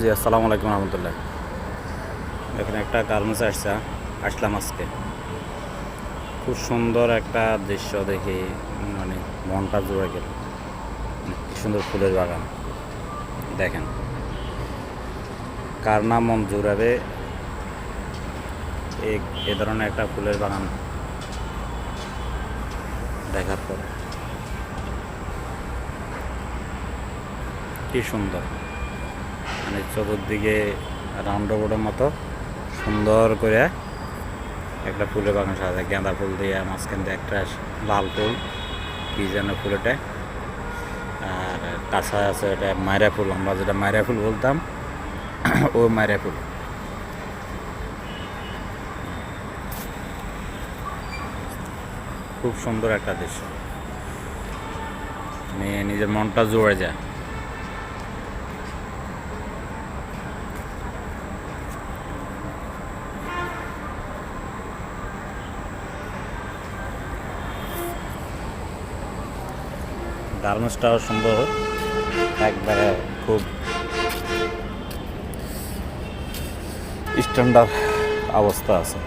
জি আসসালামু আলাইকুম রহমতুল্লাহ। এখানে একটা গার্মেন্টস আসলাম আজকে। খুব সুন্দর একটা দৃশ্য দেখে মানে মনটা জুড়ে গেল। কি সুন্দর ফুলের বাগান দেখেন, কার না মন জুড়াবে এ ধরনের একটা ফুলের বাগান দেখার পর। কি সুন্দর, মানে চতুর্দিকে রাউন্ড বোর্ডের মতো সুন্দর করে একটা ফুলের বাগান সাজা, গাঁদা ফুল দিয়ে, মাঝখান দিয়ে একটা লাল ফুল, কি যেন ফুল এটা, আর কাঁচা আছে এটা মায়রা ফুল, আমরা যেটা মায়রা ফুল বলতাম ও মায়রা ফুল। খুব সুন্দর একটা দৃশ্য, মানে নিজের মনটা জুড়ে যায়। গার্মেন্টসটাও সুন্দর, একবারে খুব স্ট্যান্ডার্ড অবস্থা আছে।